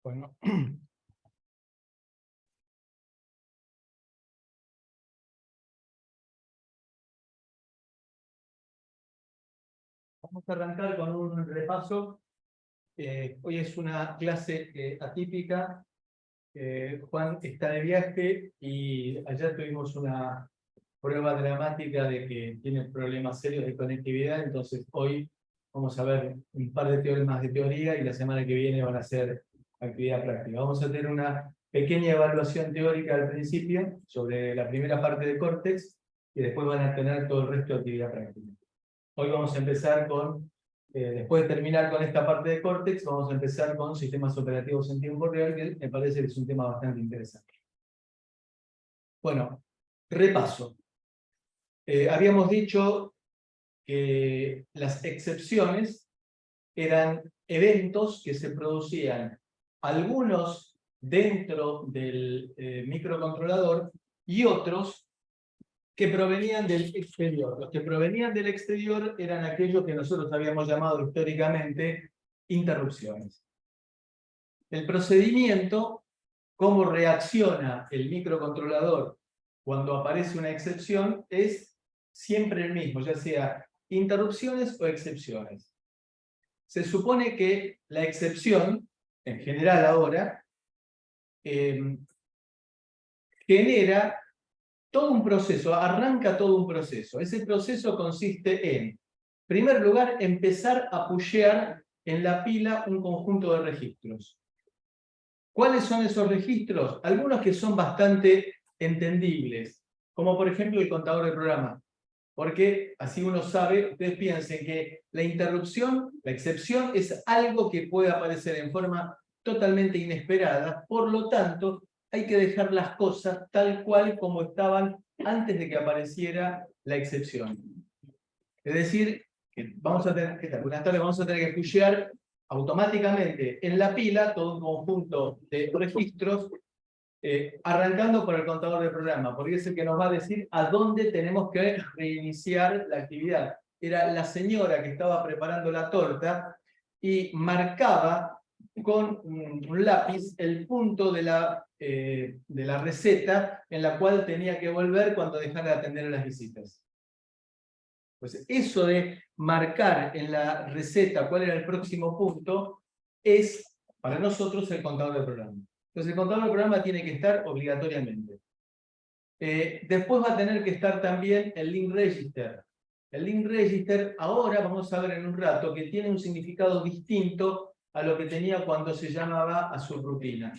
Bueno. Vamos a arrancar con un repaso. Hoy es una clase atípica. Juan está de viaje y ayer tuvimos una prueba dramática de que tiene problemas serios de conectividad, entonces hoy vamos a ver un par de teoremas de teoría y la semana que viene van a ser actividad práctica. Vamos a tener una pequeña evaluación teórica al principio sobre la primera parte de Cortex y después van a tener todo el resto de actividad práctica. Hoy vamos a empezar con, después de terminar con esta parte de Cortex, vamos a empezar con sistemas operativos en tiempo real, que me parece que es un tema bastante interesante. Bueno, repaso. Habíamos dicho que las excepciones eran eventos que se producían, algunos dentro del microcontrolador y otros que provenían del exterior. Los que provenían del exterior eran aquellos que nosotros habíamos llamado históricamente interrupciones. El procedimiento, cómo reacciona el microcontrolador cuando aparece una excepción, es siempre el mismo, ya sea interrupciones o excepciones. Se supone que la excepción, en general ahora, genera todo un proceso, arranca todo un proceso. Ese proceso consiste en primer lugar, empezar a pushear en la pila un conjunto de registros. ¿Cuáles son esos registros? Algunos que son bastante entendibles, como por ejemplo el contador de programa. Porque así uno sabe, ustedes piensen que la interrupción, la excepción, es algo que puede aparecer en forma totalmente inesperada, por lo tanto, hay que dejar las cosas tal cual como estaban antes de que apareciera la excepción. Es decir, que vamos a tener que pushear automáticamente en la pila todo un conjunto de registros, arrancando por el contador de programa, porque es el que nos va a decir a dónde tenemos que reiniciar la actividad. Era la señora que estaba preparando la torta y marcaba con un lápiz el punto de la receta en la cual tenía que volver cuando dejara de atender a las visitas. Pues eso de marcar en la receta cuál era el próximo punto es para nosotros el contador de programa. Entonces el contador de programa tiene que estar obligatoriamente. Después va a tener que estar también el link register. El link register ahora vamos a ver en un rato que tiene un significado distinto a lo que tenía cuando se llamaba a subrutina.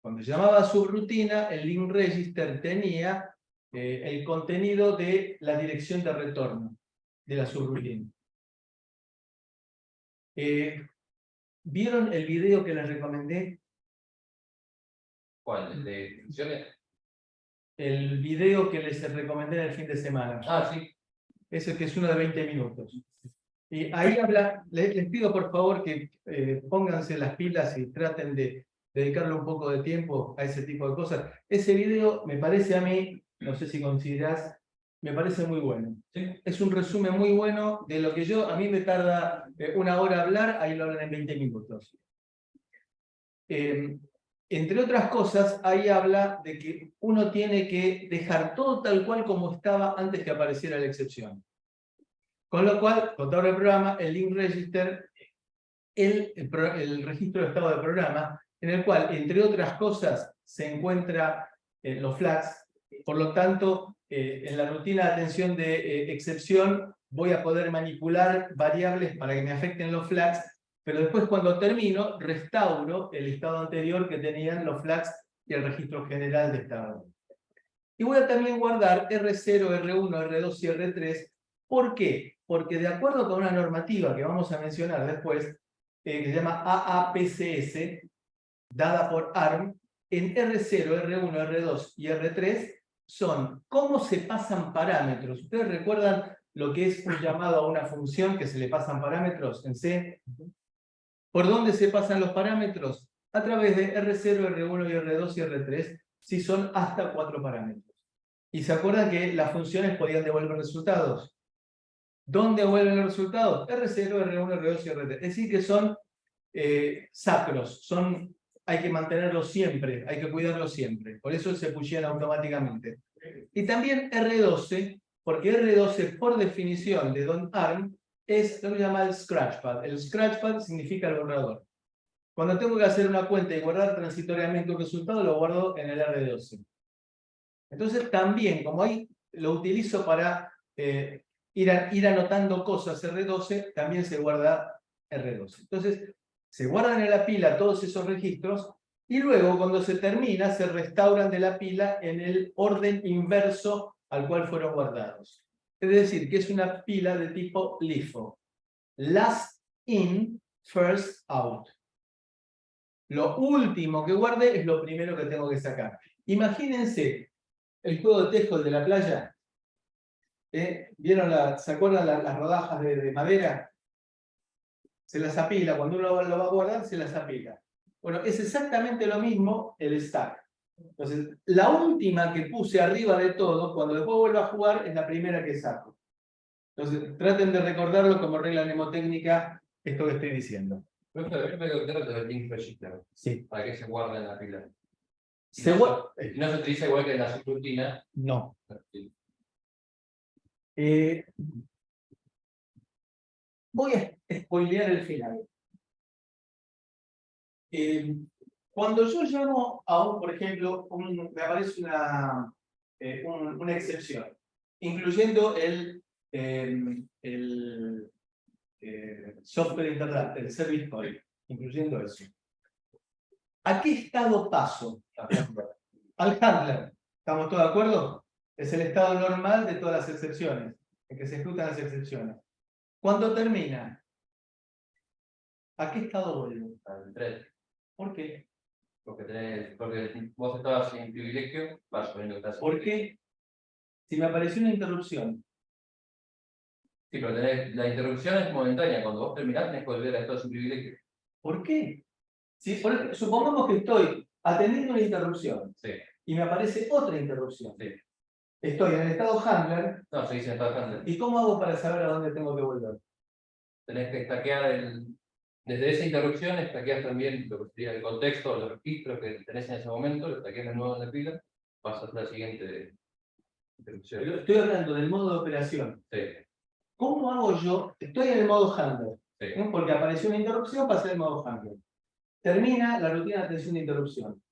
Cuando se llamaba subrutina, el link register tenía el contenido de la dirección de retorno de la subrutina. ¿Vieron el video que les recomendé? ¿Cuál? ¿El de funciones? El video que les recomendé en el fin de semana. Ah, sí. Ese que es uno de 20 minutos. Y ahí habla, les pido por favor que pónganse las pilas y traten de dedicarle un poco de tiempo a ese tipo de cosas. Ese video me parece a mí, no sé si considerás, me parece muy bueno. Sí. Es un resumen muy bueno de lo que a mí me tarda una hora hablar, ahí lo hablan en 20 minutos. Entre otras cosas, ahí habla de que uno tiene que dejar todo tal cual como estaba antes que apareciera la excepción. Con lo cual, contador de programa, el link register, el registro de estado de programa, en el cual, entre otras cosas, se encuentra los flags. Por lo tanto, en la rutina de atención de excepción, voy a poder manipular variables para que me afecten los flags, pero después cuando termino, restauro el estado anterior que tenían los flags y el registro general de estado. Y voy a también guardar R0, R1, R2 y R3. ¿Por qué? Porque de acuerdo con una normativa que vamos a mencionar después, que se llama AAPCS, dada por ARM, en R0, R1, R2 y R3 son cómo se pasan parámetros. ¿Ustedes recuerdan lo que es un llamado a una función que se le pasan parámetros en C? ¿Por dónde se pasan los parámetros? A través de R0, R1 y R2 y R3, si son hasta 4 parámetros. ¿Y se acuerdan que las funciones podían devolver resultados? ¿Dónde devuelven los resultados? R0, R1, R2 y R3. Es decir, que son sacros, son hay que mantenerlo siempre, hay que cuidarlo siempre. Por eso se pushean automáticamente. Y también R12, porque R12 por definición de Don't Harm es lo que se llama el scratchpad. El scratchpad significa el borrador. Cuando tengo que hacer una cuenta y guardar transitoriamente un resultado, lo guardo en el R12. Entonces también, como ahí lo utilizo para ir anotando cosas R12, también se guarda R12. Entonces, se guardan en la pila todos esos registros y luego cuando se termina se restauran de la pila en el orden inverso al cual fueron guardados. Es decir, que es una pila de tipo LIFO. Last in, first out. Lo último que guarde es lo primero que tengo que sacar. Imagínense el juego de tejo de la playa. ¿Vieron se acuerdan las rodajas de madera? Se las apila, cuando uno lo va a guardar, se las apila. Bueno, es exactamente lo mismo el stack. Entonces, la última que puse arriba de todo, cuando después vuelvo a jugar, es la primera que saco. Entonces, traten de recordarlo como regla mnemotécnica, esto que estoy diciendo. Yo me contaron del link register. Sí. ¿Para qué se guarda en la pila? No se utiliza igual que en la subrutina. No. Voy a spoilear el final. Cuando yo llamo a por ejemplo, me aparece una excepción, incluyendo el software interrupt, el service call, incluyendo eso. ¿A qué estado paso? Al handler. ¿Estamos todos de acuerdo? Es el estado normal de todas las excepciones, en que se ejecutan las excepciones. Cuando termina, ¿a qué estado vuelvo? Al 3. ¿Por qué? Porque vos estabas sin privilegio, vas poniendo que estás. ¿Por qué? Si me apareció una interrupción. Sí, pero la interrupción es momentánea. Cuando vos terminás, tenés que volver a estar sin privilegio. ¿Por qué? Si, supongamos que estoy atendiendo una interrupción. Sí. Y me aparece otra interrupción. Sí. Estoy en el estado handler. No, se dice en estado handler. ¿Y cómo hago para saber a dónde tengo que volver? Tenés que stackear desde esa interrupción, stackeas también lo que sería el contexto, los registros que tenés en ese momento, lo stackeas de nuevo en la pila, pasas a la siguiente interrupción. Pero estoy hablando del modo de operación. Sí. ¿Cómo hago yo? Estoy en el modo handler. Sí. Porque apareció una interrupción, pasé al modo handler. Termina la rutina de atención de interrupción.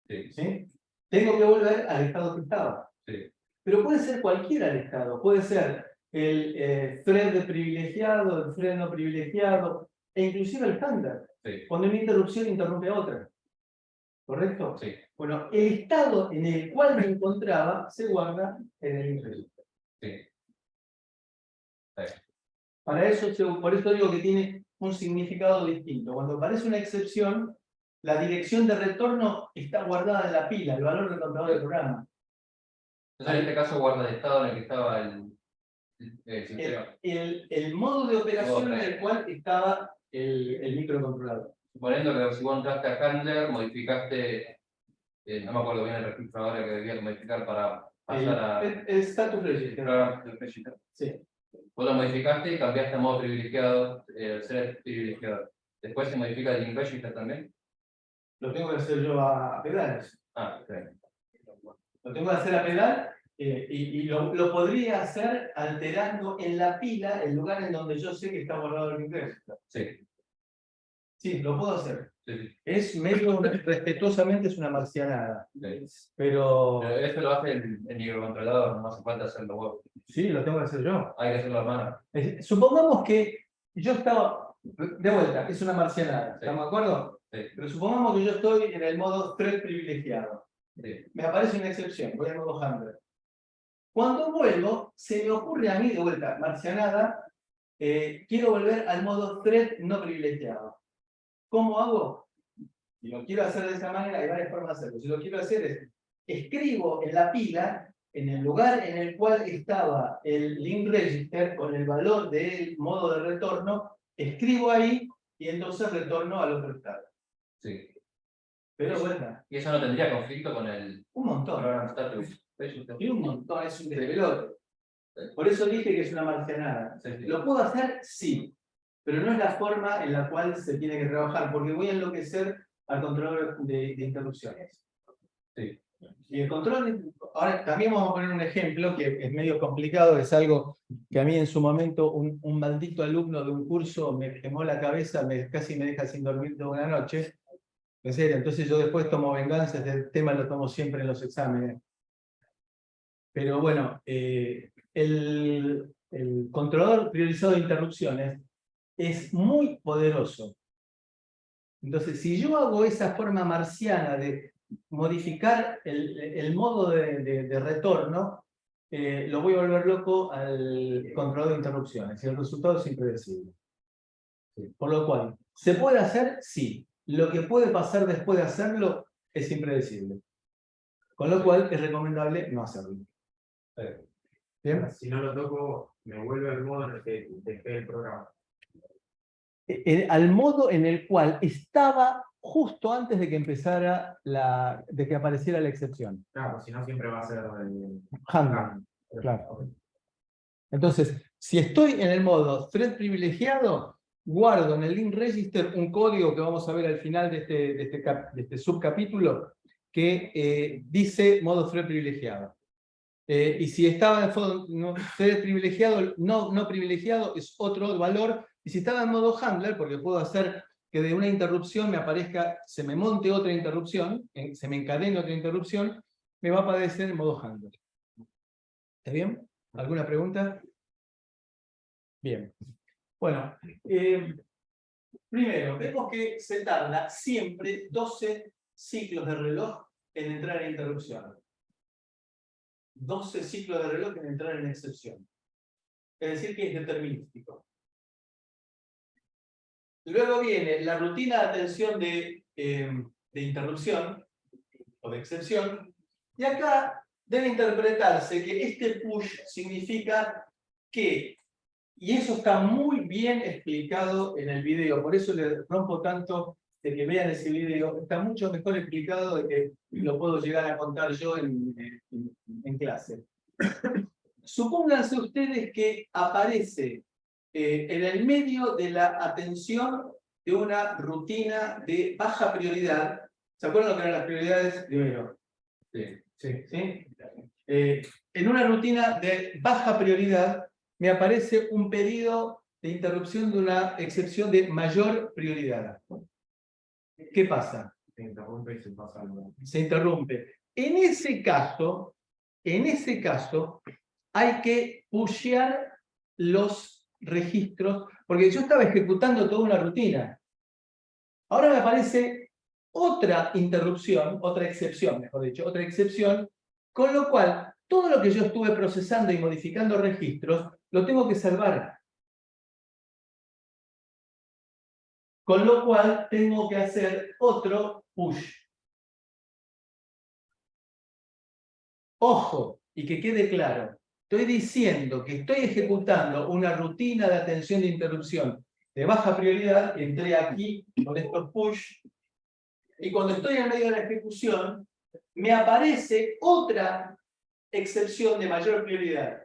Sí. ¿Sí? Tengo que volver al estado que estaba. Sí. Pero puede ser cualquiera el estado. Puede ser el thread de privilegiado, el thread no privilegiado, e inclusive el handler. Sí. Cuando una interrupción interrumpe a otra. ¿Correcto? Sí. Bueno, el estado en el cual me encontraba se guarda en el registro. Sí. Para eso, por eso digo que tiene un significado distinto. Cuando aparece una excepción, la dirección de retorno está guardada en la pila, el valor del contador del programa. Entonces, en este caso, guarda el estado en el que estaba el sistema. El modo de operación en el cual estaba el microcontrolador. Suponiendo que si vos entraste a Handler, modificaste, no me acuerdo bien el registro ahora que debía modificar para pasar a... El status register. Sí. Vos lo modificaste y cambiaste a modo privilegiado, ser privilegiado. Después se modifica el link register también. Lo tengo que hacer yo a pedales. Ah, ok. Lo tengo que hacer a pedal y lo podría hacer alterando en la pila el lugar en donde yo sé que está guardado el link register. Sí. Sí, lo puedo hacer. Sí. Es medio, respetuosamente, es una marcianada. Sí. Pero esto lo hace el microcontrolador, no hace falta hacerlo vos. sí, lo tengo que hacer yo. Hay que hacerlo a mano. Supongamos que yo estaba, de vuelta, es una marcianada, Sí. ¿estamos de acuerdo? Sí. Pero supongamos que yo estoy en el modo thread privilegiado. Sí. Me aparece una excepción, voy al modo handler. Cuando vuelvo, se me ocurre a mí, de vuelta, marcianada, quiero volver al modo thread no privilegiado. ¿Cómo hago? Si lo quiero hacer de esa manera, hay varias formas de hacerlo. Si lo quiero hacer es, escribo en la pila, en el lugar en el cual estaba el link register, con el valor del modo de retorno, escribo ahí y entonces retorno al otro estado. Sí. Pero bueno. ¿Y eso no tendría conflicto con el Un montón. program status? Y un montón, es un desvelote. Por eso dije que es una marcianada. Sí, sí. ¿Lo puedo hacer? Sí. Pero no es la forma en la cual se tiene que trabajar, porque voy a enloquecer al controlador de interrupciones. Sí. Y el control, ahora también vamos a poner un ejemplo que es medio complicado, es algo que a mí en su momento un maldito alumno de un curso me quemó la cabeza, casi me deja sin dormir toda una noche. En serio, entonces yo después tomo venganza, este tema lo tomo siempre en los exámenes. Pero bueno, el controlador priorizado de interrupciones es muy poderoso. Entonces, si yo hago esa forma marciana de modificar el modo de retorno, lo voy a volver loco al controlador de interrupciones y el resultado es impredecible. Por lo cual, ¿se puede hacer? Sí. Lo que puede pasar después de hacerlo es impredecible. Con lo cual, es recomendable no hacerlo. ¿Bien? Si no lo toco, me vuelve al modo en el que dejé el programa. Al modo en el cual estaba justo antes de que empezara de que apareciera la excepción. Claro, si no siempre va a ser Handle. Claro. Entonces, si estoy en el modo thread privilegiado, guardo en el link register un código que vamos a ver al final de este subcapítulo que dice modo thread privilegiado. Y si estaba en modo thread privilegiado, no privilegiado, es otro valor. Y si estaba en modo handler, porque puedo hacer que de una interrupción me aparezca, se me monte otra interrupción, se me encadene otra interrupción, me va a aparecer en modo handler. ¿Está bien? ¿Alguna pregunta? Bien. Bueno, primero, vemos que se tarda siempre 12 ciclos de reloj en entrar en interrupción. 12 ciclos de reloj en entrar en excepción. Es decir, que es determinístico. Luego viene la rutina de atención de interrupción o de excepción. Y acá debe interpretarse que este push significa que, y eso está muy bien explicado en el video, por eso le rompo tanto de que vean ese video, está mucho mejor explicado de que lo puedo llegar a contar yo en clase. Supónganse ustedes que aparece en el medio de la atención de una rutina de baja prioridad. ¿Se acuerdan lo que eran las prioridades? Primero. ¿Sí? En una rutina de baja prioridad me aparece un pedido de interrupción de una excepción de mayor prioridad. ¿Qué pasa? Se interrumpe y se pasa algo. Se interrumpe. En ese caso, hay que pushear los registros, porque yo estaba ejecutando toda una rutina. Ahora me aparece otra interrupción, otra excepción, mejor dicho, otra excepción, con lo cual todo lo que yo estuve procesando y modificando registros, lo tengo que salvar. Con lo cual tengo que hacer otro push. Ojo, y que quede claro, estoy diciendo que estoy ejecutando una rutina de atención de interrupción de baja prioridad, entré aquí con estos push, y cuando estoy en medio de la ejecución, me aparece otra excepción de mayor prioridad.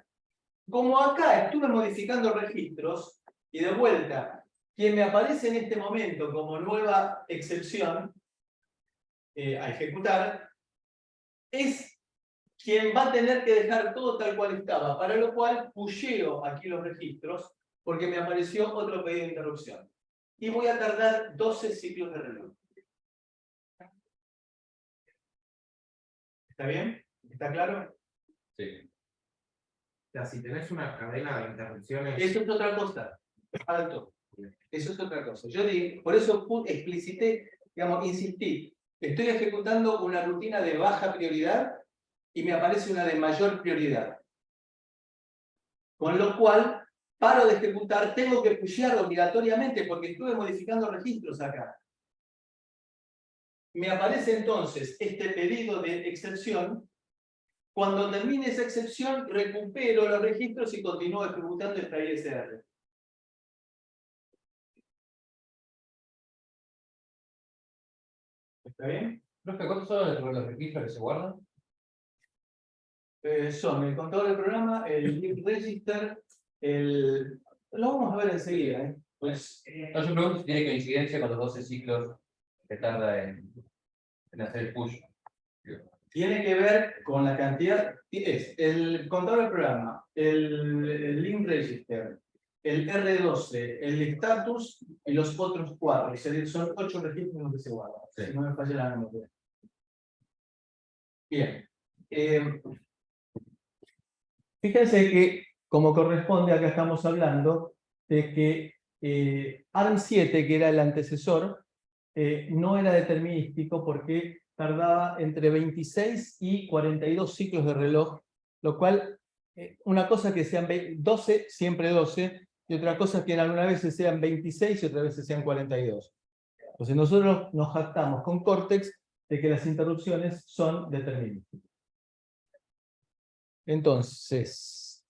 Como acá estuve modificando registros, y de vuelta, quien me aparece en este momento como nueva excepción a ejecutar, es quien va a tener que dejar todo tal cual estaba, para lo cual pusheo aquí los registros, porque me apareció otro pedido de interrupción. Y voy a tardar 12 ciclos de reloj. ¿Está bien? ¿Está claro? Sí. O sea, si tenés una cadena de interrupciones. Eso es otra cosa. Alto. Eso es otra cosa. Yo digo, por eso explicité, digamos, insistí. Estoy ejecutando una rutina de baja prioridad y me aparece una de mayor prioridad. Con lo cual, paro de ejecutar, tengo que pushear obligatoriamente porque estuve modificando registros acá. Me aparece entonces este pedido de excepción. Cuando termine esa excepción, recupero los registros y continúo ejecutando esta ISR. ¿Está bien? Profe, ¿cuántos son los registros que se guardan? Son el contador del programa, el link register, lo vamos a ver enseguida. Pues, no, yo pregunto si tiene coincidencia con los 12 ciclos que tarda en hacer el push. Tiene que ver con la cantidad, es el contador del programa, el link register, el R12, el status y los otros 4. Es decir, son 8 registros en los que se guardan. Sí. Si no me falla la memoria. Bien. Fíjense que, como corresponde, acá estamos hablando de que ARM7, que era el antecesor, no era determinístico porque tardaba entre 26 y 42 ciclos de reloj, lo cual, una cosa que sean 12, siempre 12, y otra cosa que en algunas veces sean 26 y otras veces sean 42. Entonces nosotros nos jactamos con Cortex de que las interrupciones son determinísticas. Entonces,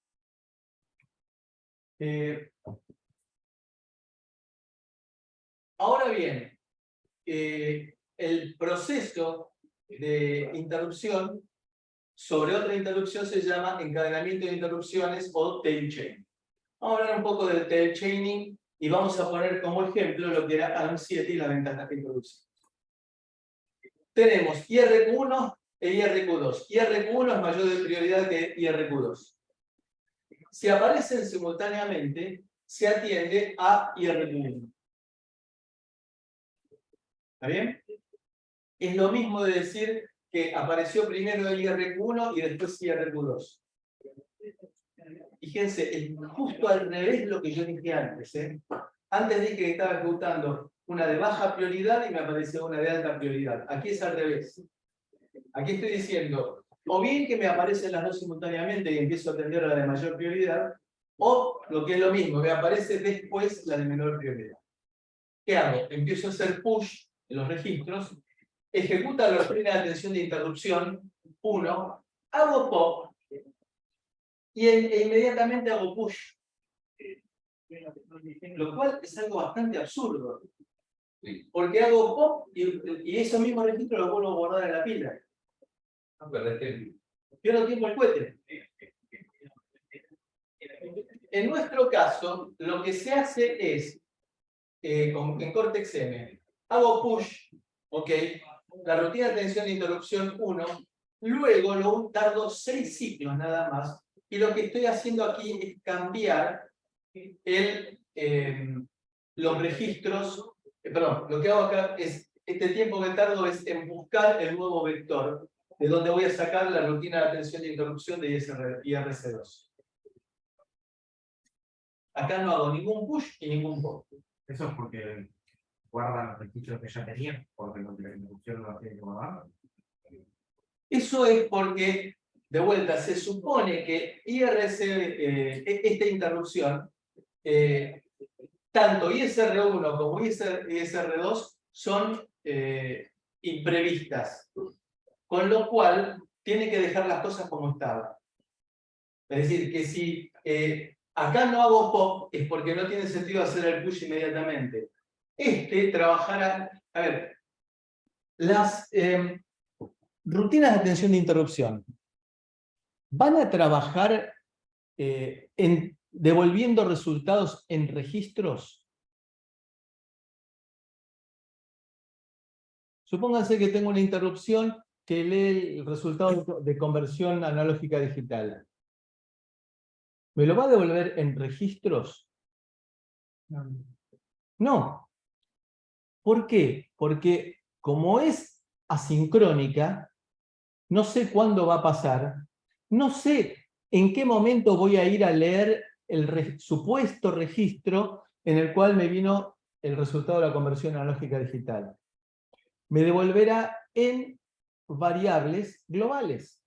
ahora bien, el proceso de interrupción sobre otra interrupción se llama encadenamiento de interrupciones o tail chain. Vamos a hablar un poco del tail chaining y vamos a poner como ejemplo lo que era ARM7 y la ventaja de introducción. Tenemos IRQ1 e IRQ2. IRQ1 es mayor de prioridad que IRQ2. Si aparecen simultáneamente, se atiende a IRQ1. ¿Está bien? Es lo mismo de decir que apareció primero el IRQ1 y después IRQ2. Fíjense, es justo al revés de lo que yo dije antes. Antes dije que estaba ejecutando una de baja prioridad y me apareció una de alta prioridad. Aquí es al revés. Aquí estoy diciendo, o bien que me aparecen las dos simultáneamente y empiezo a atender a la de mayor prioridad, o lo que es lo mismo, me aparece después la de menor prioridad. ¿Qué hago? Empiezo a hacer push en los registros, ejecuta la orden de atención de interrupción 1, hago pop y inmediatamente hago push. Lo cual es algo bastante absurdo. Porque hago pop y esos mismos registros los vuelvo a guardar en la pila. Pierdo tiempo el cohete. En nuestro caso, lo que se hace es, en Cortex M, hago push, ok, la rutina de atención de interrupción 1, luego lo tardo 6 ciclos nada más, y lo que estoy haciendo aquí es cambiar los registros, perdón, lo que hago acá es, este tiempo que tardo es en buscar el nuevo vector, de donde voy a sacar la rutina de atención de interrupción de IRC2. Acá no hago ningún push y ningún pop. Eso es porque guardan los registros que ya tenían, porque la interrupción no la tienen que guardar. Eso es porque, de vuelta, se supone que esta interrupción, tanto ISR1 como ISR2 son imprevistas, con lo cual tiene que dejar las cosas como estaban. Es decir, que si acá no hago pop, es porque no tiene sentido hacer el push inmediatamente. Trabajará, a ver, las rutinas de atención de interrupción van a trabajar devolviendo resultados en registros. Supónganse que tengo una interrupción que lee el resultado de conversión analógica digital. ¿Me lo va a devolver en registros? No. ¿Por qué? Porque como es asincrónica, no sé cuándo va a pasar, no sé en qué momento voy a ir a leer el supuesto registro en el cual me vino el resultado de la conversión analógica digital. Me devolverá en variables globales.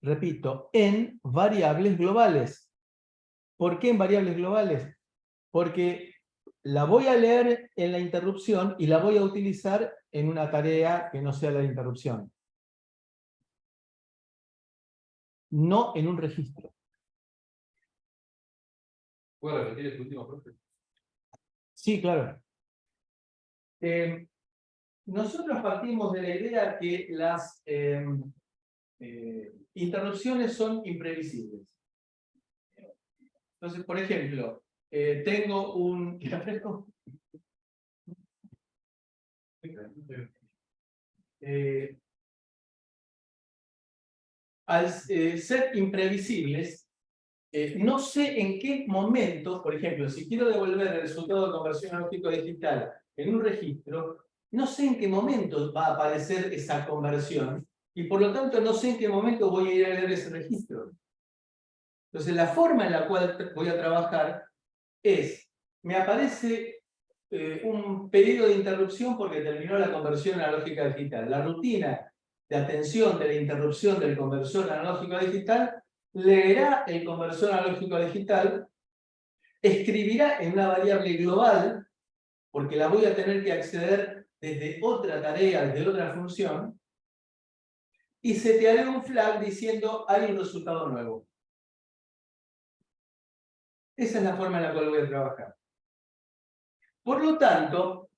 Repito, en variables globales. ¿Por qué en variables globales? Porque la voy a leer en la interrupción y la voy a utilizar en una tarea que no sea la interrupción. No en un registro. ¿Puedo repetir el último, profe? Sí, claro. Nosotros partimos de la idea que las interrupciones son imprevisibles. Entonces, por ejemplo, tengo un... ¿Te refresco? Al ser imprevisibles, no sé en qué momento, por ejemplo, si quiero devolver el resultado de conversión analógico digital en un registro, no sé en qué momento va a aparecer esa conversión y por lo tanto no sé en qué momento voy a ir a leer ese registro. Entonces la forma en la cual voy a trabajar es, me aparece un pedido de interrupción porque terminó la conversión analógica digital. La rutina de atención de la interrupción del conversor analógico digital leerá el conversor analógico digital, escribirá en una variable global, porque la voy a tener que acceder desde otra tarea, desde otra función, y setearé un flag diciendo hay un resultado nuevo. Esa es la forma en la cual voy a trabajar. Por lo tanto,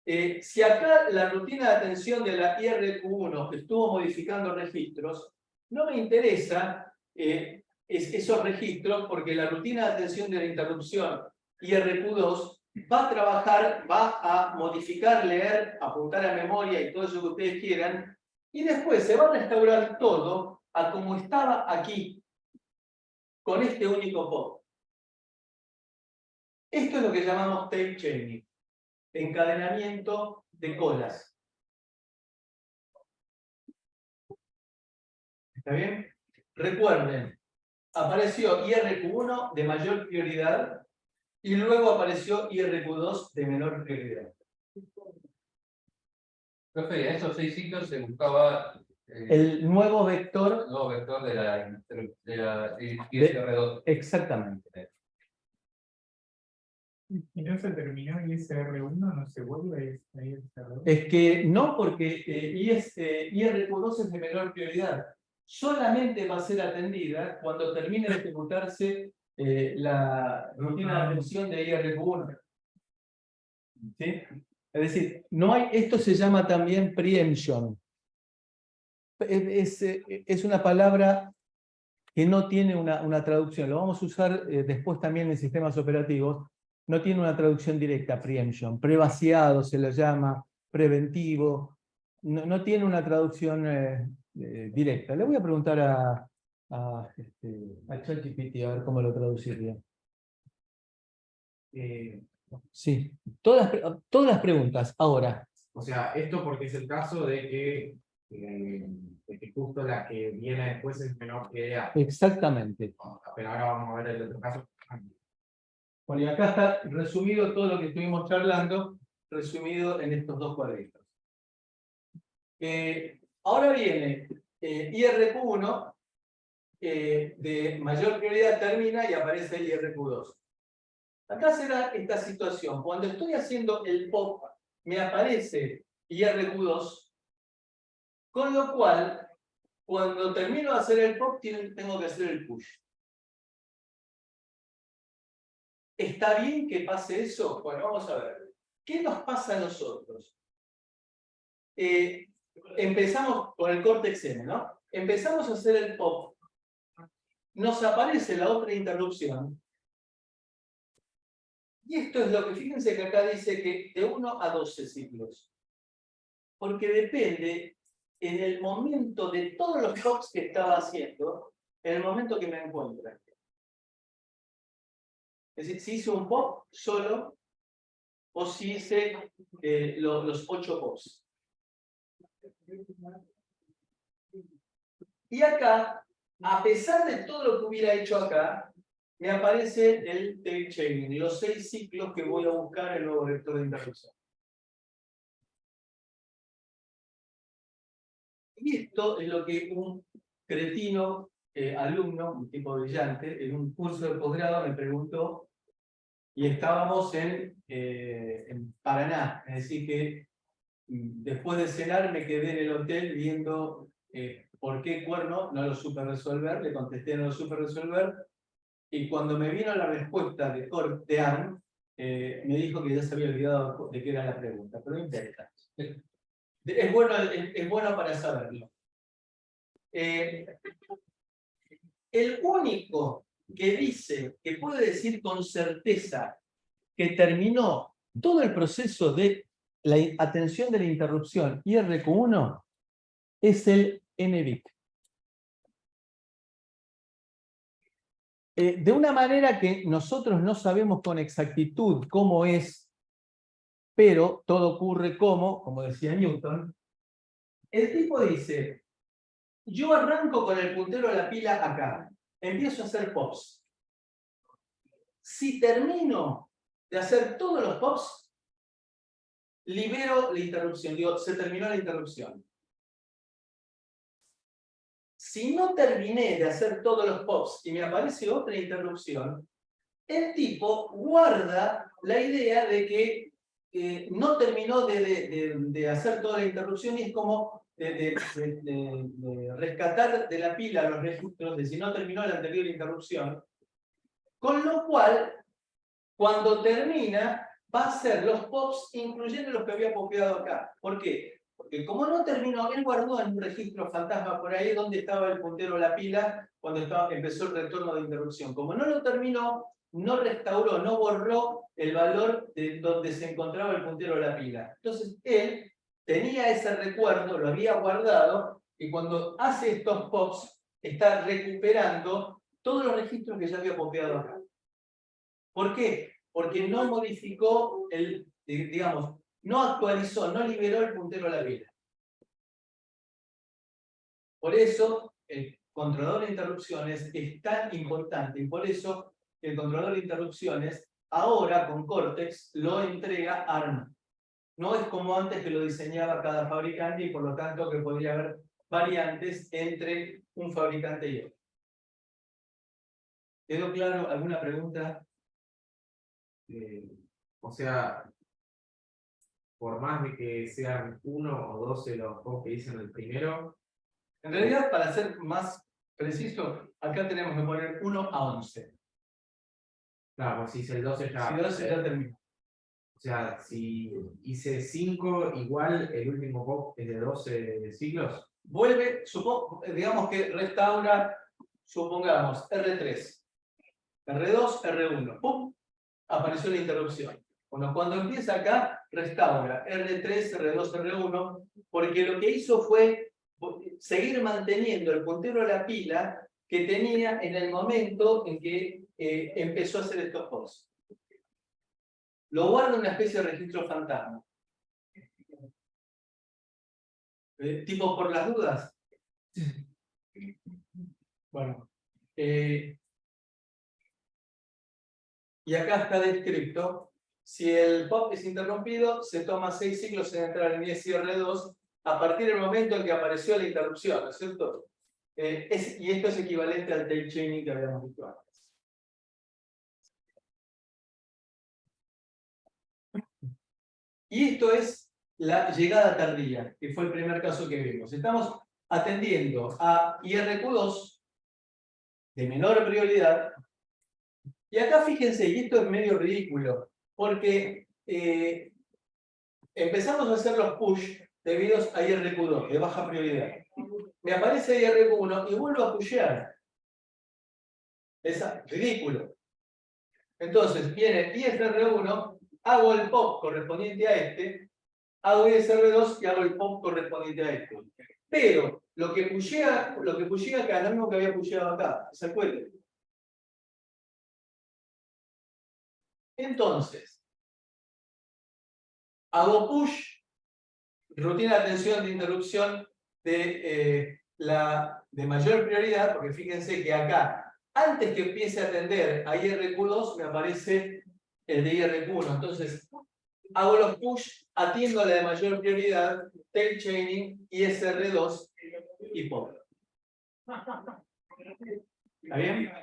si acá la rutina de atención de la IRQ1 estuvo modificando registros, no me interesa esos registros porque la rutina de atención de la interrupción IRQ2 va a trabajar, va a modificar, leer, apuntar a memoria y todo eso que ustedes quieran, y después se va a restaurar todo a como estaba aquí, con este único pop. Esto es lo que llamamos tape chaining, encadenamiento de colas. ¿Está bien? Recuerden, apareció IRQ1 de mayor prioridad y luego apareció IRQ2 de menor prioridad. Profe, en esos 6 ciclos se buscaba El nuevo vector. el nuevo vector de la ISR2. Exactamente. ¿Y no se terminó ISR1? ¿No se vuelve a ISR2? Es que no, porque IRQ2 es de menor prioridad. Solamente va a ser atendida cuando termine de ejecutarse la rutina de atención de IRQ1. ¿Sí? Es decir, no hay, esto se llama también preemption. Es una palabra que no tiene una traducción. Lo vamos a usar después también en sistemas operativos. No tiene una traducción directa, preemption. Prevaciado se lo llama, preventivo. No tiene una traducción directa. Le voy a preguntar a ChatGPT a ver cómo lo traduciría. Sí, todas las preguntas. Ahora. O sea, esto porque es el caso de que justo la que viene después es menor que A. Exactamente. Pero ahora vamos a ver el otro caso. Bueno, y acá está resumido todo lo que estuvimos charlando, resumido en estos dos cuadritos. Ahora viene IRQ1, de mayor prioridad termina y aparece IRQ2. Acá será esta situación. Cuando estoy haciendo el POP, me aparece IRQ2, con lo cual, cuando termino de hacer el POP, tengo que hacer el push. ¿Está bien que pase eso? Bueno, vamos a ver. ¿Qué nos pasa a nosotros? Empezamos con el Cortex M, ¿no? Empezamos a hacer el POP. Nos aparece la otra interrupción. Y esto es lo que, fíjense que acá dice que de 1 a 12 ciclos. Porque depende en el momento de todos los POPs que estaba haciendo, en el momento que me encuentre. Es decir, si hice un POP solo o si hice los 8 POPs. Y acá, a pesar de todo lo que hubiera hecho acá, me aparece el tape chaining, los 6 ciclos que voy a buscar en el nuevo vector de interrupción. Y esto es lo que un cretino alumno, un tipo brillante, en un curso de posgrado me preguntó, y estábamos en Paraná, es decir que después de cenar me quedé en el hotel viendo por qué cuerno no lo supe resolver, le contesté no lo supe resolver, y cuando me vino la respuesta de Cortean, me dijo que ya se había olvidado de qué era la pregunta, pero me interesa. Es bueno para saberlo. El único que dice, que puede decir con certeza que terminó todo el proceso de la atención de la interrupción IRQ1 es el NBIC. De una manera que nosotros no sabemos con exactitud cómo es, pero todo ocurre como decía Newton, el tipo dice, yo arranco con el puntero de la pila acá, empiezo a hacer pops. Si termino de hacer todos los pops, libero la interrupción, digo, se terminó la interrupción. Si no terminé de hacer todos los pops y me aparece otra interrupción, el tipo guarda la idea de que no terminó de hacer toda la interrupción y es como de rescatar de la pila los registros de si no terminó la anterior interrupción. Con lo cual, cuando termina, va a hacer los pops incluyendo los que había popeado acá. ¿Por qué? Porque como no terminó, él guardó en un registro fantasma por ahí donde estaba el puntero de la pila cuando empezó el retorno de interrupción. Como no lo terminó, no restauró, no borró el valor de donde se encontraba el puntero de la pila. Entonces él tenía ese recuerdo, lo había guardado, y cuando hace estos pops, está recuperando todos los registros que ya había popeado acá. ¿Por qué? Porque no modificó digamos, no actualizó, no liberó el puntero a la pila. Por eso el controlador de interrupciones es tan importante y por eso el controlador de interrupciones ahora con Cortex lo entrega ARM. No es como antes que lo diseñaba cada fabricante y por lo tanto que podría haber variantes entre un fabricante y otro. ¿Quedó claro? ¿Alguna pregunta? O sea, por más de que sean 1 o 12 los pops que dicen el primero, En realidad, para ser más preciso, acá tenemos que poner 1 a 11. claro, pues si hice el 12 ya. Si 12 ya terminó. O sea, si hice 5, igual el último pop es de 12 ciclos. Vuelve, digamos que restaura, supongamos, R3, R2, R1. ¡Pum! Apareció la interrupción. Bueno, cuando empieza acá, restaura R3, R2, R1, porque lo que hizo fue seguir manteniendo el puntero de la pila que tenía en el momento en que empezó a hacer estos posts. Lo guarda en una especie de registro fantasma. Tipo por las dudas. Bueno. Y acá está descrito. Si el pop es interrumpido, se toma 6 ciclos en entrar en ISR2 a partir del momento en que apareció la interrupción, ¿no es cierto? Y esto es equivalente al tail chaining que habíamos visto antes. Y esto es la llegada tardía, que fue el primer caso que vimos. Estamos atendiendo a IRQ2 de menor prioridad. Y acá fíjense, y esto es medio ridículo, porque empezamos a hacer los push debidos a IRQ2, de baja prioridad. Me aparece IRQ1 y vuelvo a pushear. Es ridículo. Entonces viene ISR1, hago el pop correspondiente a este, hago ISR2 y hago el pop correspondiente a este. Pero lo que pushea acá es lo mismo que había pusheado acá. ¿Se acuerdan? Entonces, hago push, rutina de atención de interrupción de mayor prioridad, porque fíjense que acá, antes que empiece a atender a IRQ2, me aparece el de IRQ1. Entonces, hago los push, atiendo a la de mayor prioridad, tail chaining, ISR2 y pop. ¿Está bien?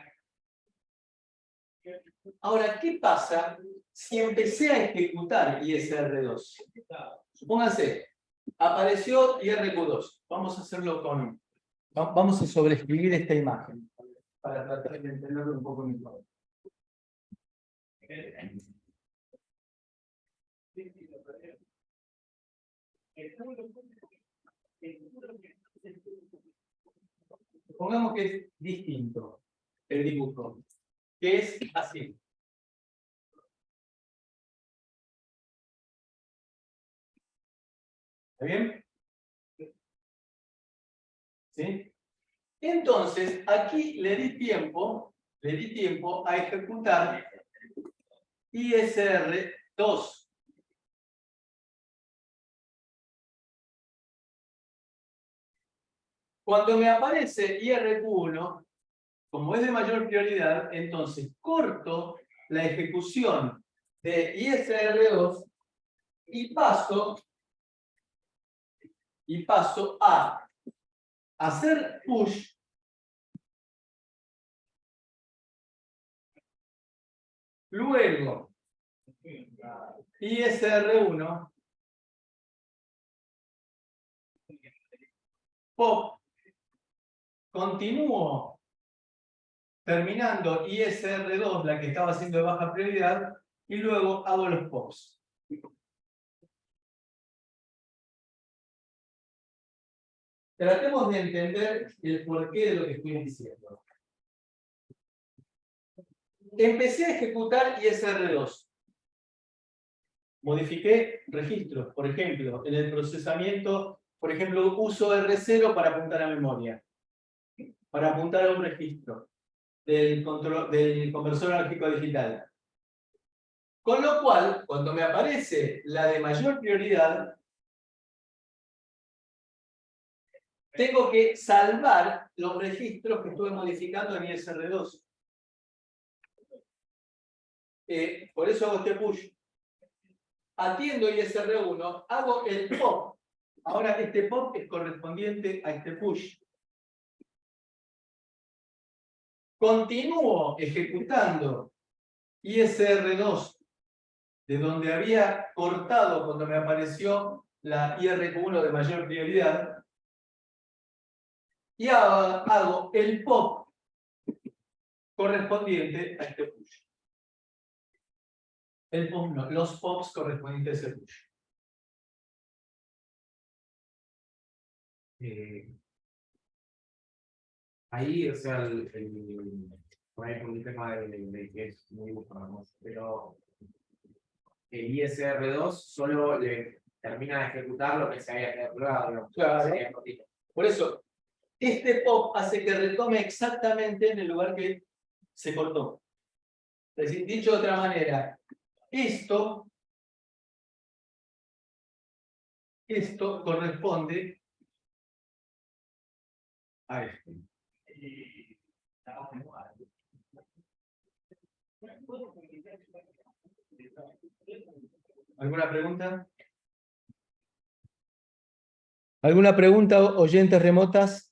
Ahora, ¿qué pasa si empecé a ejecutar ISR2? Supónganse, apareció IRQ2. Vamos a hacerlo con... Vamos a sobreescribir esta imagen para tratar de entenderlo un poco mejor. Supongamos que es distinto el dibujo, que es así. ¿Está bien? ¿Sí? Entonces, aquí le di tiempo a ejecutar ISR2. Cuando me aparece IRQ1, como es de mayor prioridad, entonces corto la ejecución de ISR2 y paso a hacer push luego ISR1 pop, continúo terminando ISR2, la que estaba haciendo de baja prioridad, y luego hago los pops. Tratemos de entender el porqué de lo que estoy diciendo. Empecé a ejecutar ISR2. Modifiqué registros, por ejemplo, en el procesamiento, por ejemplo, uso R0 para apuntar a memoria, para apuntar a un registro del conversor analógico digital. Con lo cual, cuando me aparece la de mayor prioridad, tengo que salvar los registros que estuve modificando en ISR2. Por eso hago este push. Atiendo ISR1, hago el pop. Ahora este pop es correspondiente a este push. Continúo ejecutando ISR2 de donde había cortado cuando me apareció la IRQ1 de mayor prioridad, y hago el pop correspondiente a este push. El pop no, los pops correspondientes a ese push. Ahí, o sea, por ahí por un tema de que es muy famoso, pero el ISR2 solo le termina de ejecutar lo que se había calculado. Claro. Por eso, este pop hace que retome exactamente en el lugar que se cortó. Es decir, dicho de otra manera, esto corresponde a esto. ¿Alguna pregunta? ¿Alguna pregunta, oyentes remotas?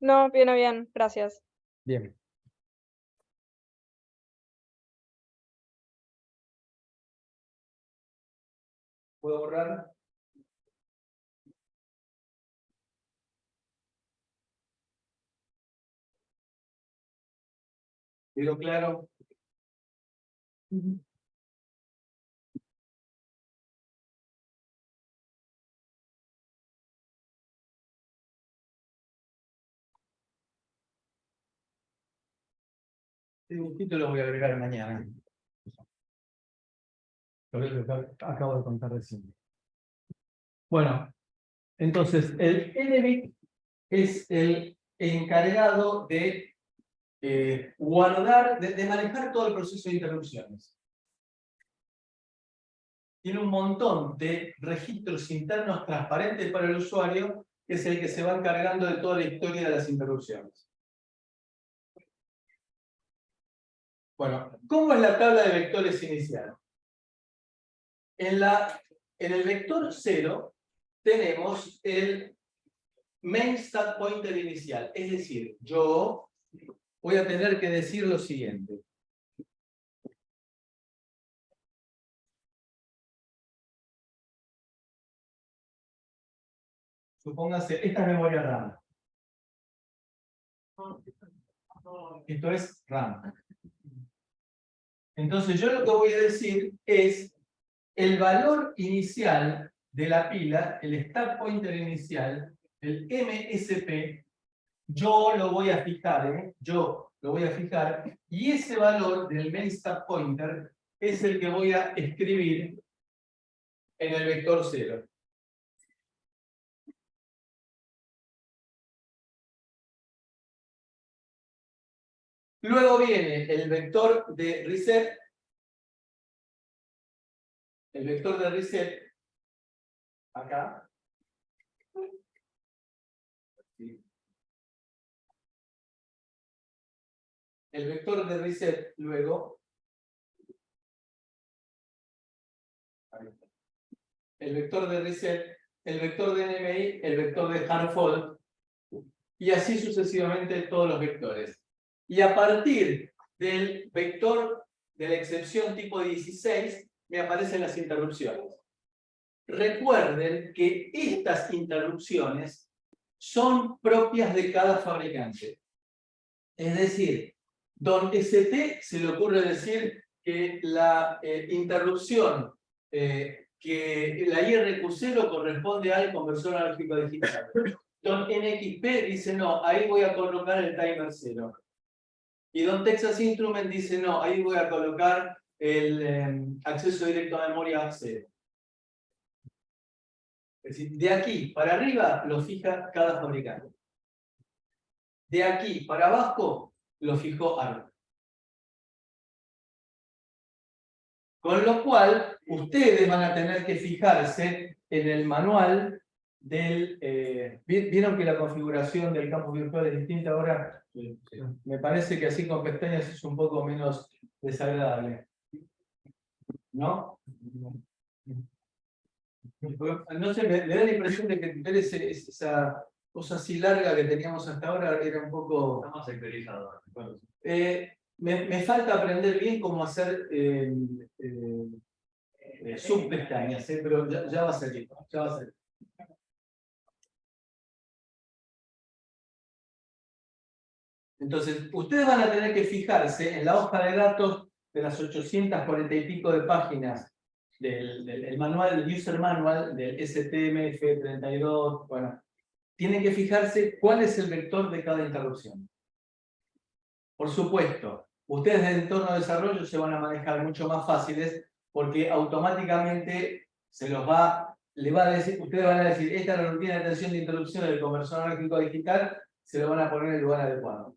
No, viene bien, gracias. Bien. ¿Puedo borrar? ¿Quedó claro? Un título lo voy a agregar mañana. Lo que acabo de contar recién. Bueno, entonces el NBIT es el encargado de guardar, de manejar todo el proceso de interrupciones. Tiene un montón de registros internos transparentes para el usuario, que es el que se va encargando de toda la historia de las interrupciones. Bueno, ¿cómo es la tabla de vectores inicial? En el vector 0 tenemos el main stack pointer inicial. Es decir, yo voy a tener que decir lo siguiente. Supóngase, esta es memoria RAM. Esto es RAM. Entonces yo lo que voy a decir es el valor inicial de la pila, el stack pointer inicial, el MSP, yo lo voy a fijar, yo lo voy a fijar, y ese valor del main stack pointer es el que voy a escribir en el vector 0. Luego viene el vector de reset. El vector de reset, acá. El vector de reset, luego. El vector de reset, el vector de NMI, el vector de Hard-Fault, y así sucesivamente todos los vectores. Y a partir del vector de la excepción tipo 16, me aparecen las interrupciones. Recuerden que estas interrupciones son propias de cada fabricante. Es decir, don ST se le ocurre decir que la interrupción que la IRQ0 corresponde al conversor analógico digital. Don NXP dice no, ahí voy a colocar el timer 0. Y don Texas Instrument dice no, ahí voy a colocar el acceso directo a memoria 0. Es decir, de aquí para arriba lo fija cada fabricante. De aquí para abajo lo fijó ARM. Con lo cual, ustedes van a tener que fijarse en el manual del... ¿Vieron que la configuración del campus virtual es distinta ahora? Sí. Me parece que así con pestañas es un poco menos desagradable. ¿No? No sé, me da la impresión de que ver esa cosa así larga que teníamos hasta ahora era un poco... Está más sectorizado. Bueno. Me falta aprender bien cómo hacer subpestañas, pero ya va a salir. Ya va a salir. Entonces, ustedes van a tener que fijarse en la hoja de datos de las 840 y pico de páginas del manual, del user manual, del STMF32. Bueno, tienen que fijarse cuál es el vector de cada interrupción. Por supuesto, ustedes en el entorno de desarrollo se van a manejar mucho más fáciles porque automáticamente le va a decir, ustedes van a decir, esta es la rutina de atención de interrupción del conversor analógico digital, se lo van a poner en el lugar adecuado.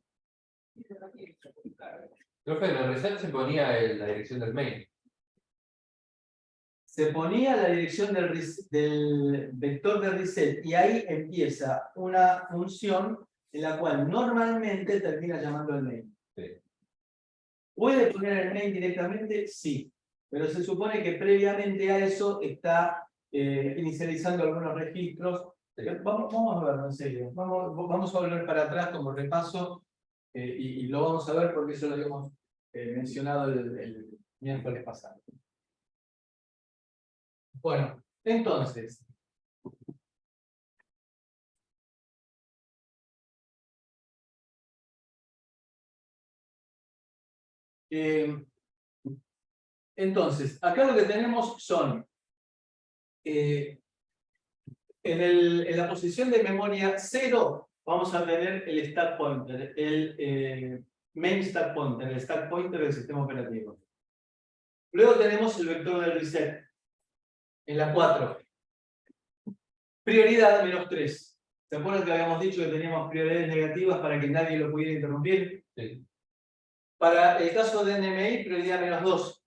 Profe, en el reset se ponía la dirección del mail. Se ponía la dirección del vector de reset y ahí empieza una función en la cual normalmente termina llamando al mail. Sí. ¿Puede poner el mail directamente? Sí. Pero se supone que previamente a eso está inicializando algunos registros. Sí. Vamos a verlo en serio. Vamos a volver para atrás como repaso y lo vamos a ver porque eso lo habíamos mencionado el miércoles pasado. Bueno, entonces. Entonces, acá lo que tenemos son en la posición de memoria 0 vamos a tener el stack pointer, el main stack pointer, el stack pointer del sistema operativo. Luego tenemos el vector del reset en la 4. Prioridad -3. ¿Se acuerdan que habíamos dicho que teníamos prioridades negativas para que nadie lo pudiera interrumpir? Sí. Para el caso de NMI, prioridad -2.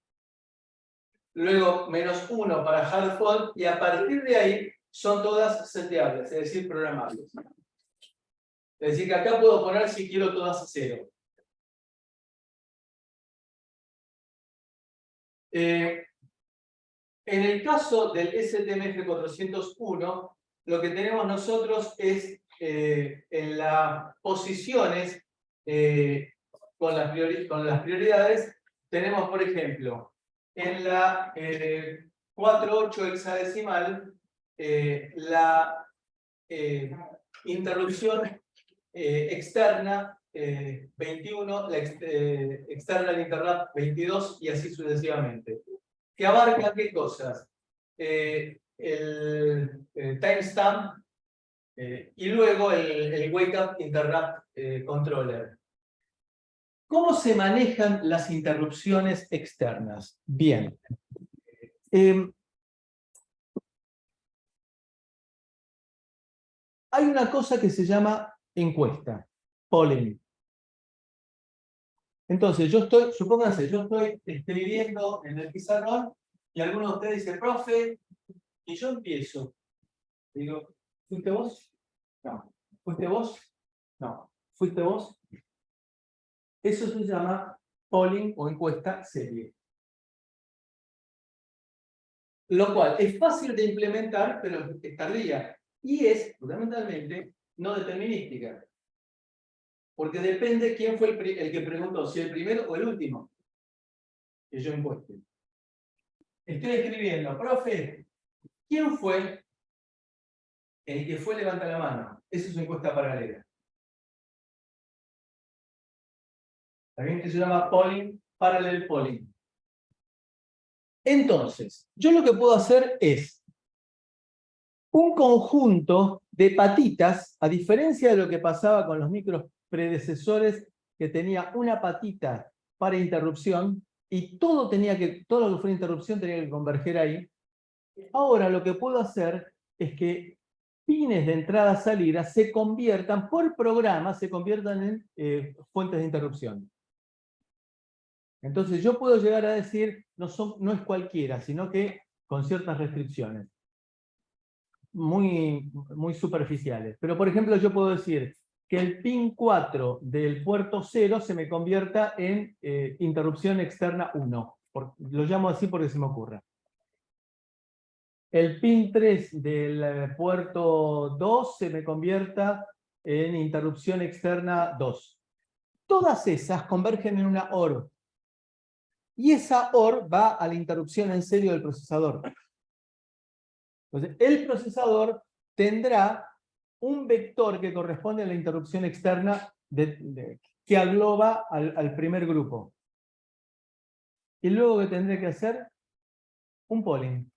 Luego -1 para Hard-Fault y a partir de ahí son todas seteables, es decir, programables. Es decir, que acá puedo poner si quiero todas a 0. En el caso del STMF401, lo que tenemos nosotros es en las posiciones con las prioridades, tenemos, por ejemplo, en la 48 hexadecimal, la interrupción externa 21, la external interrupt 22 y así sucesivamente. ¿Que abarca qué cosas? El timestamp y luego el wake up interrupt controller. ¿Cómo se manejan las interrupciones externas? Bien. hay una cosa que se llama encuesta, polling. Entonces, supónganse, yo estoy escribiendo en el pizarrón y alguno de ustedes dice, profe, y yo empiezo. Digo, ¿fuiste vos? No. ¿Fuiste vos? No. ¿Fuiste vos? Eso se llama polling o encuesta serie. Lo cual es fácil de implementar, pero es tardía. Y es, fundamentalmente, no determinística. Porque depende quién fue el que preguntó, si el primero o el último que yo encueste. Estoy escribiendo, profe, ¿quién fue el que fue levanta la mano? Esa es una encuesta paralela. ¿También? Eso se llama polling, parallel polling. Entonces, yo lo que puedo hacer es un conjunto de patitas, a diferencia de lo que pasaba con los micros predecesores, que tenía una patita para interrupción, y todo lo que fuera interrupción tenía que converger ahí. Ahora lo que puedo hacer es que pines de entrada-salida se conviertan, por programa, se conviertan en fuentes de interrupción. Entonces yo puedo llegar a decir, no es cualquiera, sino que con ciertas restricciones. Muy superficiales. Pero por ejemplo yo puedo decir que el pin 4 del puerto 0 se me convierta en interrupción externa 1. Lo llamo así porque se me ocurra. El pin 3 del puerto 2 se me convierta en interrupción externa 2. Todas esas convergen en una OR. Y esa OR va a la interrupción en serio del procesador. Entonces, el procesador tendrá un vector que corresponde a la interrupción externa que agloba al primer grupo. Y luego que tendré que hacer un polling.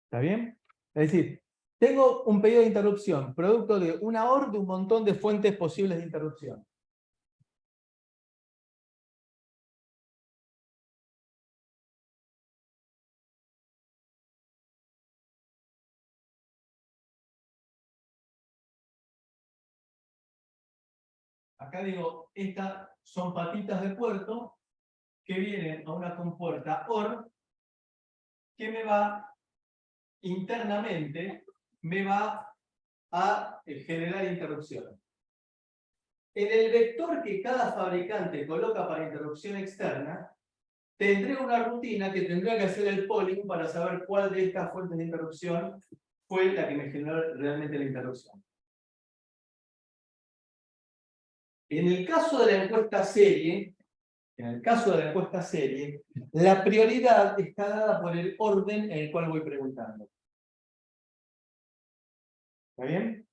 ¿Está bien? Es decir, tengo un pedido de interrupción, producto de una OR de un montón de fuentes posibles de interrupción. Acá digo, estas son patitas de puerto que vienen a una compuerta OR que me va internamente, me va a generar interrupción. En el vector que cada fabricante coloca para interrupción externa, tendré una rutina que tendrá que hacer el polling para saber cuál de estas fuentes de interrupción fue la que me generó realmente la interrupción. En el caso de la encuesta serie, la prioridad está dada por el orden en el cual voy preguntando. ¿Está bien?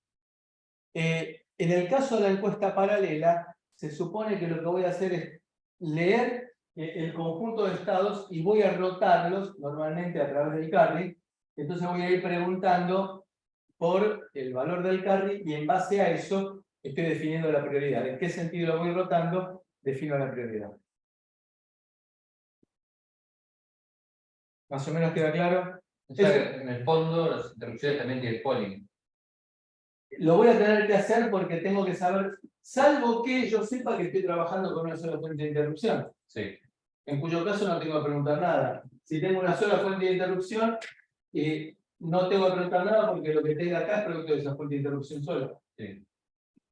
En el caso de la encuesta paralela, se supone que lo que voy a hacer es leer el conjunto de estados y voy a rotarlos normalmente a través del carry. Entonces voy a ir preguntando por el valor del carry y en base a eso estoy definiendo la prioridad. ¿En qué sentido lo voy rotando? Defino la prioridad. ¿Más o menos queda claro? O sea, que en el fondo las interrupciones también tienen polling. Lo voy a tener que hacer porque tengo que saber, salvo que yo sepa que estoy trabajando con una sola fuente de interrupción. Sí. En cuyo caso no tengo que preguntar nada. Si tengo una sola fuente de interrupción, no tengo que preguntar nada porque lo que tenga acá es producto de esa fuente de interrupción sola. Sí.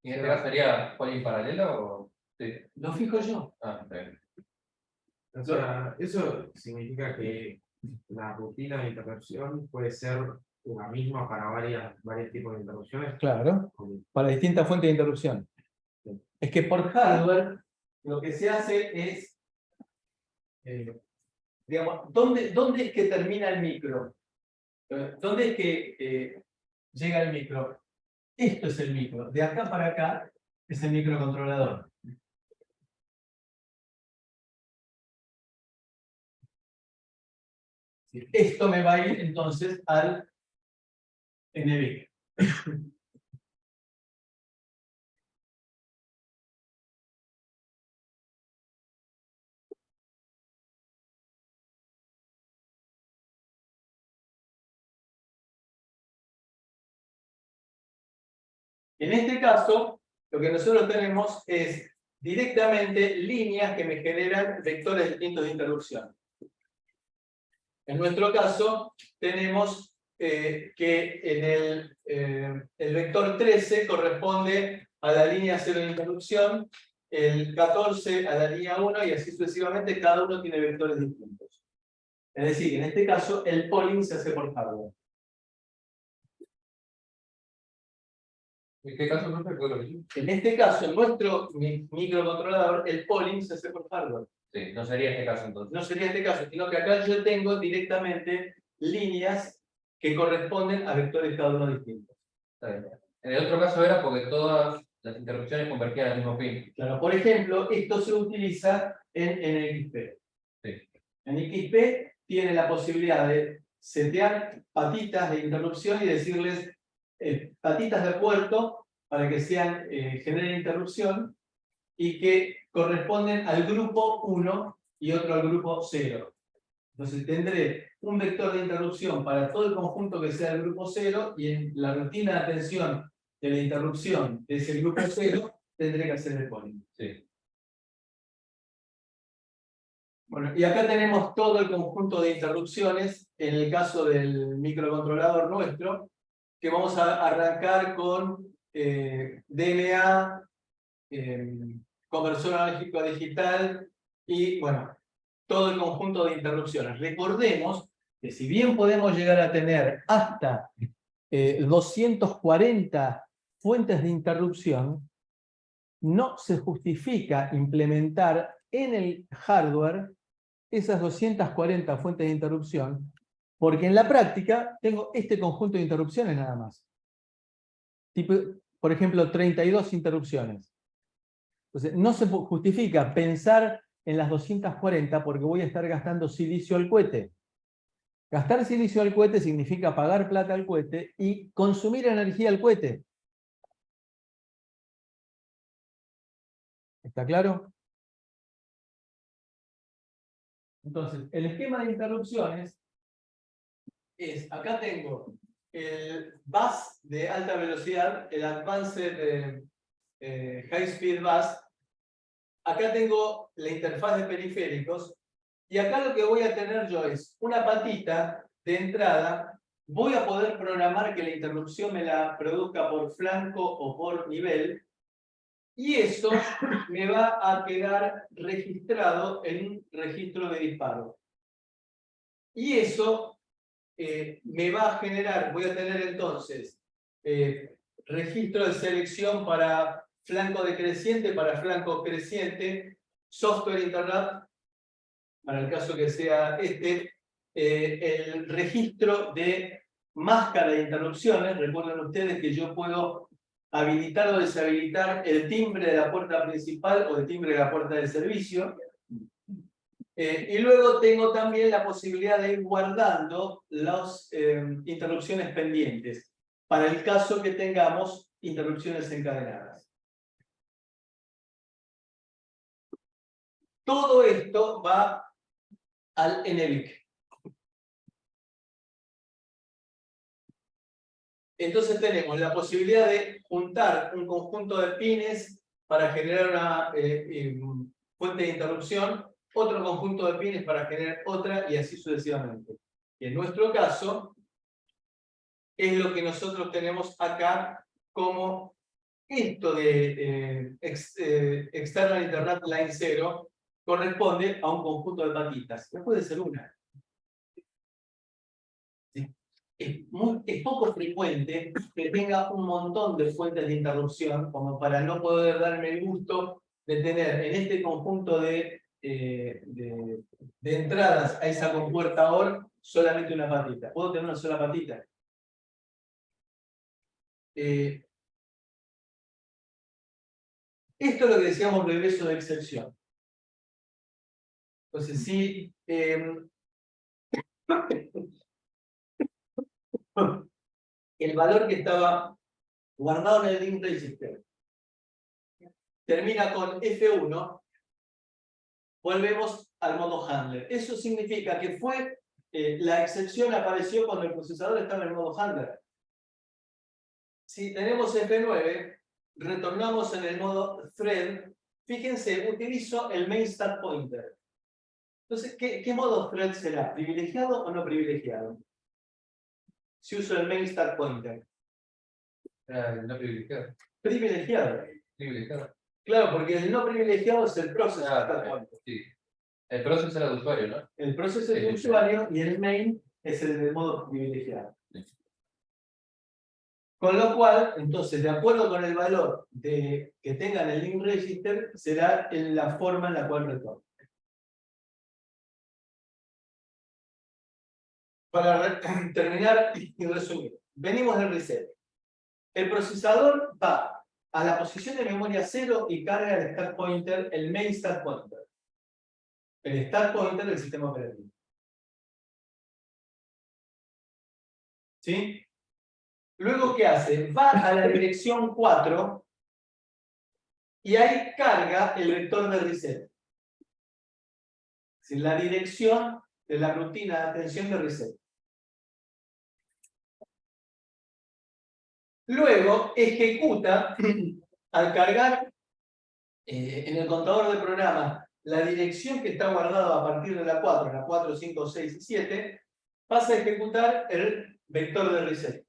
¿Y en este caso sería polling paralelo o...? Sí. Lo fijo yo. Ah, está bien. O sea, eso significa que la rutina de interrupción puede ser la misma para varios tipos de interrupciones. Claro, para distintas fuentes de interrupción. Es que por hardware lo que se hace es, digamos, ¿dónde es que termina el micro? ¿Dónde es que llega el micro? Esto es el micro. De acá para acá es el microcontrolador. Esto me va a ir entonces al NB. En este caso, lo que nosotros tenemos es directamente líneas que me generan vectores distintos de interrupción. En nuestro caso, tenemos que en el vector 13 corresponde a la línea 0 de interrupción, el 14 a la línea 1 y así sucesivamente, cada uno tiene vectores distintos. Es decir, en este caso, el polling se hace por hardware. ¿En qué caso no recuerdo? En este caso, en nuestro microcontrolador, el polling se hace por hardware. Sí, no sería este caso entonces. No sería este caso, sino que acá yo tengo directamente líneas que corresponden a vectores cada uno distintos. Está bien. En el otro caso era porque todas las interrupciones convergían al mismo pin. Claro, por ejemplo, esto se utiliza en XP. Sí. En XP tiene la posibilidad de setear patitas de interrupción y decirles patitas de puerto para que generen interrupción y que corresponden al grupo 1 y otro al grupo 0. Entonces tendré un vector de interrupción para todo el conjunto que sea el grupo 0 y en la rutina de atención de la interrupción de ese grupo 0 tendré que hacer el polling. Sí. Bueno, y acá tenemos todo el conjunto de interrupciones en el caso del microcontrolador nuestro, que vamos a arrancar con DMA, conversor analógico a digital y, bueno, todo el conjunto de interrupciones. Recordemos que si bien podemos llegar a tener hasta 240 fuentes de interrupción, no se justifica implementar en el hardware esas 240 fuentes de interrupción, porque en la práctica tengo este conjunto de interrupciones nada más. Tipo, por ejemplo, 32 interrupciones. Entonces, no se justifica pensar en las 240 porque voy a estar gastando silicio al cohete. Gastar silicio al cohete significa pagar plata al cohete y consumir energía al cohete. ¿Está claro? Entonces, el esquema de interrupciones es, acá tengo el bus de alta velocidad, el Advanced High Speed Bus. Acá tengo la interfaz de periféricos. Y acá lo que voy a tener yo es una patita de entrada. Voy a poder programar que la interrupción me la produzca por flanco o por nivel. Y eso me va a quedar registrado en un registro de disparo. Y eso me va a generar, voy a tener entonces registro de selección para flanco decreciente, para flanco creciente, software internet, para el caso que sea el registro de máscara de interrupciones. Recuerden ustedes que yo puedo habilitar o deshabilitar el timbre de la puerta principal o el timbre de la puerta de servicio. Y luego tengo también la posibilidad de ir guardando las interrupciones pendientes, para el caso que tengamos interrupciones encadenadas. Todo esto va al NVIC. Entonces tenemos la posibilidad de juntar un conjunto de pines para generar una fuente de interrupción, otro conjunto de pines para generar otra y así sucesivamente. Y en nuestro caso, es lo que nosotros tenemos acá como esto de External Internet Line 0 corresponde a un conjunto de patitas. No puede ser una. Es poco frecuente que tenga un montón de fuentes de interrupción como para no poder darme el gusto de tener en este conjunto de entradas a esa compuerta OR solamente una patita. ¿Puedo tener una sola patita? Esto es lo que decíamos regreso de excepción. Entonces, si el valor que estaba guardado en el link register termina con F1, volvemos al modo handler. Eso significa que la excepción apareció cuando el procesador estaba en el modo handler. si tenemos F9, retornamos en el modo thread. Fíjense, utilizo el main start pointer. Entonces, ¿qué modo thread será? ¿Privilegiado o no privilegiado? Si uso el main start pointer. No privilegiado. Privilegiado. Privilegiado. Claro, porque el no privilegiado es el process start pointer. Sí. El proceso era de usuario, ¿no? El proceso es de usuario y el main es el de modo privilegiado. Con lo cual, entonces, de acuerdo con el valor que tenga en el link register, será en la forma en la cual retorna. Para terminar y resumir, venimos del reset. El procesador va a la posición de memoria 0 y carga el stack pointer, el main stack pointer. El stack pointer del sistema operativo. ¿Sí? Luego, ¿qué hace? Va a la dirección 4 y ahí carga el vector de reset. Es decir, la dirección de la rutina de atención de reset. Luego ejecuta, al cargar en el contador de programa la dirección que está guardada a partir de la 4, la 4, 5, 6 y 7, pasa a ejecutar el vector de reset,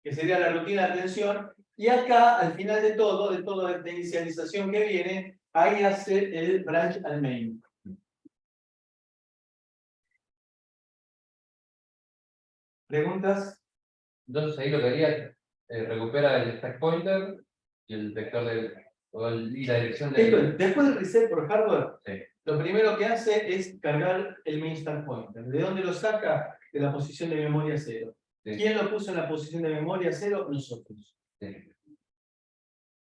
que sería la rutina de atención, y acá, al final de todo de inicialización que viene, ahí hace el branch al main. ¿Preguntas? Entonces ahí lo que haría es recupera el stack pointer y el vector y la dirección de. Después del reset por hardware, Sí. lo primero que hace es cargar el main stack pointer. ¿De dónde lo saca? De la posición de memoria 0. Sí. ¿Quién lo puso en la posición de memoria 0? Nosotros. Sí.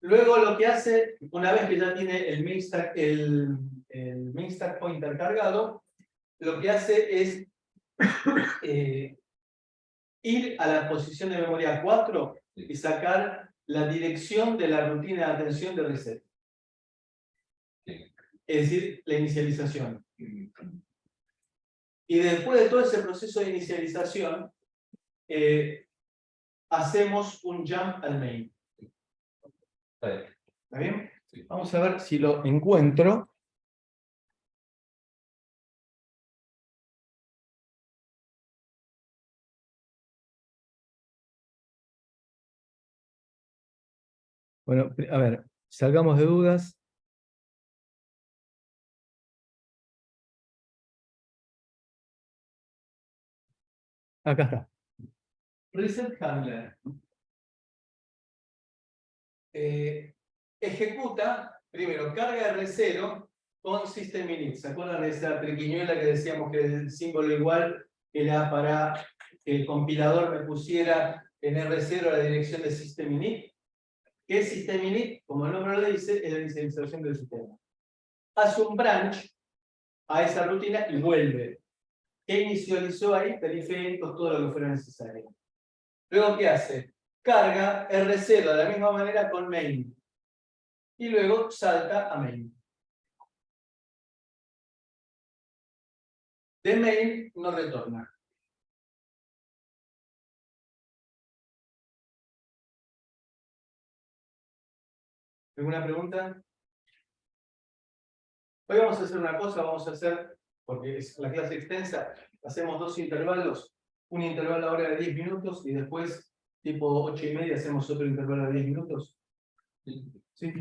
Luego lo que hace, una vez que ya tiene el main stack pointer cargado, lo que hace es ir a la posición de memoria 4 y sacar la dirección de la rutina de atención de reset. Sí. Es decir, la inicialización. Y después de todo ese proceso de inicialización, hacemos un jump al main. Está bien. ¿Está bien? Sí. Vamos a ver si lo encuentro. Bueno, a ver, salgamos de dudas. Acá está. Reset Handler. Ejecuta, primero, carga R0 con System Init. ¿Se acuerdan de esa triquiñuela que decíamos que el símbolo igual era para que el compilador me pusiera en R0 la dirección de System Init? ¿Qué es System Init? Como el nombre lo dice, es la inicialización del sistema. Hace un branch a esa rutina y vuelve. ¿Qué inicializó ahí? Periféricos, todo lo que fuera necesario. Luego, ¿qué hace? Carga R0 de la misma manera con main. Y luego salta a main. De main no retorna. ¿Alguna pregunta? Hoy vamos a hacer una cosa, porque es la clase extensa, hacemos 2 intervalos, un intervalo ahora de 10 minutos y después, tipo 8:30, hacemos otro intervalo de 10 minutos. ¿Sí?